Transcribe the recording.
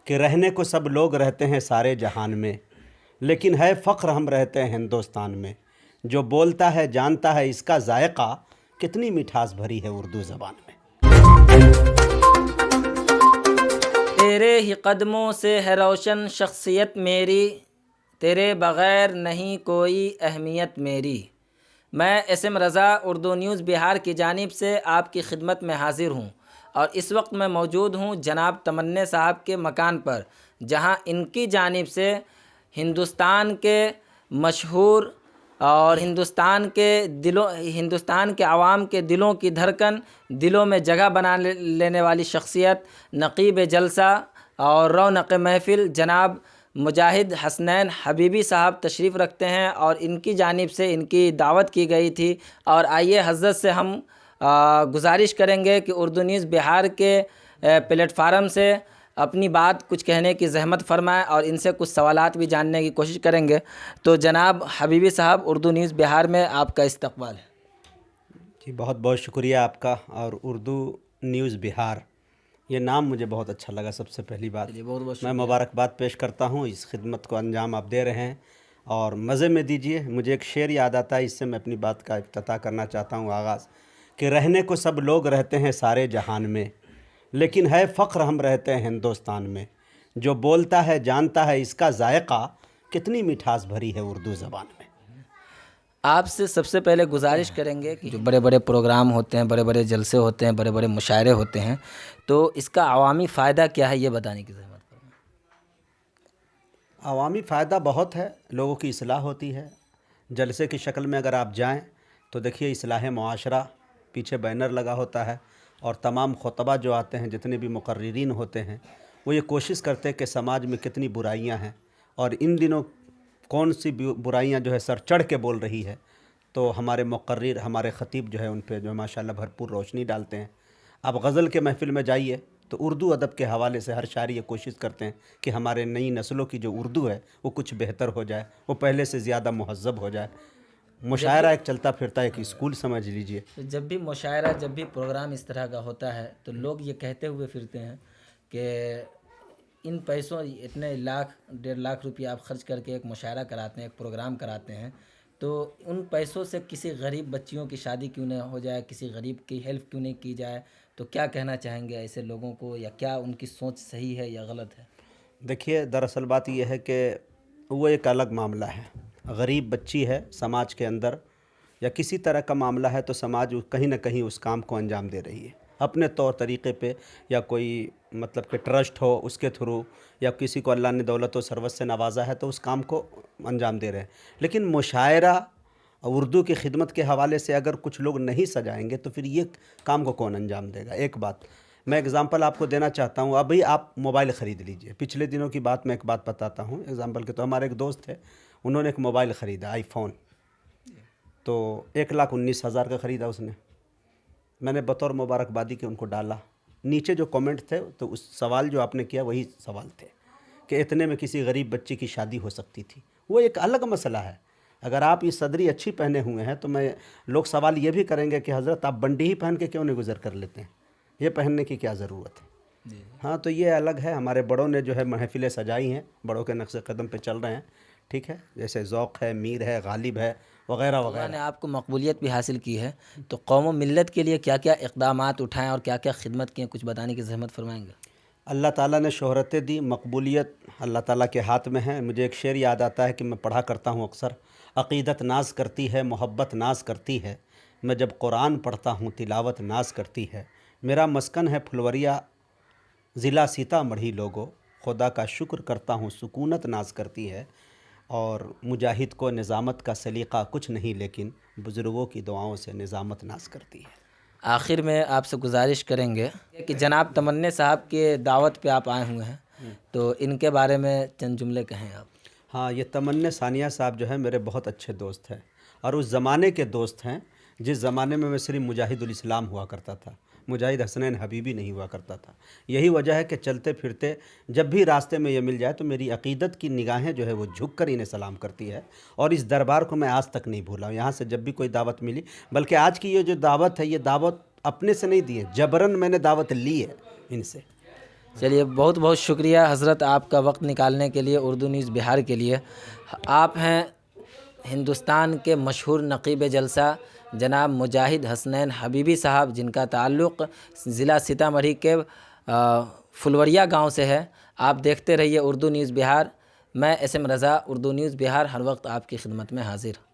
کہ رہنے کو سب لوگ رہتے ہیں سارے جہان میں، لیکن ہے فخر ہم رہتے ہیں ہندوستان میں۔ جو بولتا ہے جانتا ہے اس کا ذائقہ، کتنی مٹھاس بھری ہے اردو زبان میں۔ تیرے ہی قدموں سے ہے روشن شخصیت میری، تیرے بغیر نہیں کوئی اہمیت میری۔ میں ایس ایم رضا اردو نیوز بہار کی جانب سے آپ کی خدمت میں حاضر ہوں، اور اس وقت میں موجود ہوں جناب تمنے صاحب کے مکان پر، جہاں ان کی جانب سے ہندوستان کے مشہور اور ہندوستان کے عوام کے دلوں کی دھڑکن، دلوں میں جگہ بنا لینے والی شخصیت، نقیب جلسہ اور رونق محفل جناب مجاہد حسنین حبیبی صاحب تشریف رکھتے ہیں، اور ان کی جانب سے ان کی دعوت کی گئی تھی۔ اور آئیے حضرت سے ہم گزارش کریں گے کہ اردو نیوز بہار کے پلیٹ فارم سے اپنی بات کچھ کہنے کی زحمت فرمائیں، اور ان سے کچھ سوالات بھی جاننے کی کوشش کریں گے۔ تو جناب حبیبی صاحب، اردو نیوز بہار میں آپ کا استقبال ہے۔ جی بہت بہت شکریہ آپ کا، اور اردو نیوز بہار یہ نام مجھے بہت اچھا لگا۔ سب سے پہلی بات میں مبارکباد پیش کرتا ہوں، اس خدمت کو انجام آپ دے رہے ہیں اور مزے میں دیجئے۔ مجھے ایک شعر یاد آتا ہے، اس سے میں اپنی بات کا افتتاح کرنا چاہتا ہوں، آغاز کہ رہنے کو سب لوگ رہتے ہیں سارے جہان میں، لیکن ہے فخر ہم رہتے ہیں ہندوستان میں۔ جو بولتا ہے جانتا ہے اس کا ذائقہ، کتنی مٹھاس بھری ہے اردو زبان میں۔ آپ سے سب سے پہلے گزارش کریں گے کہ جو بڑے بڑے پروگرام ہوتے ہیں، بڑے بڑے جلسے ہوتے ہیں، بڑے بڑے مشاعرے ہوتے ہیں، تو اس کا عوامی فائدہ کیا ہے، یہ بتانے کی زحمت کریں۔ عوامی فائدہ بہت ہے، لوگوں کی اصلاح ہوتی ہے۔ جلسے کی شکل میں اگر آپ جائیں تو دیکھیے اصلاح معاشرہ، پیچھے بینر لگا ہوتا ہے، اور تمام خطبہ جو آتے ہیں، جتنے بھی مقررین ہوتے ہیں، وہ یہ کوشش کرتے ہیں کہ سماج میں کتنی برائیاں ہیں، اور ان دنوں کون سی برائیاں جو ہے سر چڑھ کے بول رہی ہے، تو ہمارے مقرر، ہمارے خطیب جو ہے ان پہ جو ماشاءاللہ بھرپور روشنی ڈالتے ہیں۔ آپ غزل کے محفل میں جائیے تو اردو ادب کے حوالے سے ہر شاعر یہ کوشش کرتے ہیں کہ ہمارے نئی نسلوں کی جو اردو ہے وہ کچھ بہتر ہو جائے، وہ پہلے سے زیادہ مہذب ہو جائے۔ مشاعرہ ایک چلتا پھرتا ایک اسکول سمجھ لیجئے۔ تو جب بھی مشاعرہ، جب بھی پروگرام اس طرح کا ہوتا ہے، تو لوگ یہ کہتے ہوئے پھرتے ہیں کہ ان پیسوں، اتنے لاکھ 1.5 لاکھ روپیہ آپ خرچ کر کے ایک مشاعرہ کراتے ہیں، ایک پروگرام کراتے ہیں، تو ان پیسوں سے کسی غریب بچیوں کی شادی کیوں نہ ہو جائے، کسی غریب کی ہیلپ کیوں نہیں کی جائے؟ تو کیا کہنا چاہیں گے ایسے لوگوں کو، یا کیا ان کی سوچ صحیح ہے یا غلط ہے؟ دیکھیے دراصل بات یہ ہے کہ وہ ایک الگ معاملہ ہے۔ غریب بچی ہے سماج کے اندر، یا کسی طرح کا معاملہ ہے، تو سماج کہیں نہ کہیں اس کام کو انجام دے رہی ہے اپنے طور طریقے پہ، یا کوئی مطلب کہ ٹرسٹ ہو اس کے تھرو، یا کسی کو اللہ نے دولت و ثروت سے نوازا ہے تو اس کام کو انجام دے رہے ہیں۔ لیکن مشاعرہ اردو کی خدمت کے حوالے سے اگر کچھ لوگ نہیں سجائیں گے تو پھر یہ کام کو کون انجام دے گا؟ ایک بات میں اگزامپل آپ کو دینا چاہتا ہوں۔ ابھی آپ موبائل خرید لیجئے، پچھلے دنوں کی بات میں ایک بات بتاتا ہوں اگزامپل کے، تو ہمارے ایک دوست تھے، انہوں نے ایک موبائل خریدا، آئی فون، تو 1,19,000 کا خریدا اس نے۔ میں نے بطور مبارکبادی کے ان کو ڈالا، نیچے جو کومنٹ تھے تو اس سوال جو آپ نے کیا وہی سوال تھے کہ اتنے میں کسی غریب بچی کی شادی ہو سکتی تھی۔ وہ ایک الگ مسئلہ ہے۔ اگر آپ یہ صدری اچھی پہنے ہوئے ہیں تو میں لوگ سوال یہ بھی کریں گے کہ حضرت آپ بنڈی ہی پہن کے کیوں نہیں گزر کر لیتے ہیں، یہ پہننے کی کیا ضرورت ہے؟ ہاں، تو یہ الگ ہے۔ ہمارے بڑوں نے جو ہے محفلیں سجائی ہیں، بڑوں کے نقش قدم پہ چل رہے ہیں، ٹھیک ہے، جیسے ذوق ہے، میر ہے، غالب ہے، وغیرہ اللہ وغیرہ۔ نے آپ کو مقبولیت بھی حاصل کی ہے، تو قوم و ملت کے لیے کیا کیا اقدامات اٹھائیں اور کیا کیا خدمت کی ہیں، کچھ بتانے کی زحمت فرمائیں گے؟ اللہ تعالیٰ نے شہرتیں دی، مقبولیت اللہ تعالیٰ کے ہاتھ میں ہے۔ مجھے ایک شعر یاد آتا ہے کہ میں پڑھا کرتا ہوں اکثر، عقیدت ناز کرتی ہے، محبت ناز کرتی ہے، میں جب قرآن پڑھتا ہوں تلاوت ناز کرتی ہے، میرا مسکن ہے پھلوریا ضلع سیتامڑھی، لوگوں خدا کا شکر کرتا ہوں سکونت ناز کرتی ہے، اور مجاہد کو نظامت کا سلیقہ کچھ نہیں لیکن بزرگوں کی دعاؤں سے نظامت ناز کرتی ہے۔ آخر میں آپ سے گزارش کریں گے کہ جناب تمنے صاحب کے دعوت پہ آپ آئے ہوئے ہیں، تو ان کے بارے میں چند جملے کہیں آپ۔ ہاں، یہ تمنے ثانیہ صاحب جو ہے میرے بہت اچھے دوست ہیں، اور اس زمانے کے دوست ہیں جس زمانے میں صرف مجاہد الاسلام ہوا کرتا تھا، مجاہد حسنین حبیبی نہیں ہوا کرتا تھا۔ یہی وجہ ہے کہ چلتے پھرتے جب بھی راستے میں یہ مل جائے تو میری عقیدت کی نگاہیں جو ہے وہ جھک کر انہیں سلام کرتی ہے، اور اس دربار کو میں آج تک نہیں بھولا ہوں۔ یہاں سے جب بھی کوئی دعوت ملی، بلکہ آج کی یہ جو دعوت ہے، یہ دعوت اپنے سے نہیں دی ہے، جبراً میں نے دعوت لی ہے ان سے۔ چلیے بہت بہت شکریہ حضرت آپ کا وقت نکالنے کے لیے اردو نیوز بہار کے لیے. آپ ہیں ہندوستان کے مشہور نقیب جلسہ جناب مجاہد حسنین حبیبی صاحب، جن کا تعلق ضلع سیتامڑھی کے پھلوریا گاؤں سے ہے. آپ دیکھتے رہیے اردو نیوز بہار. میں SM رضا، اردو نیوز بہار، ہر وقت آپ کی خدمت میں حاضر.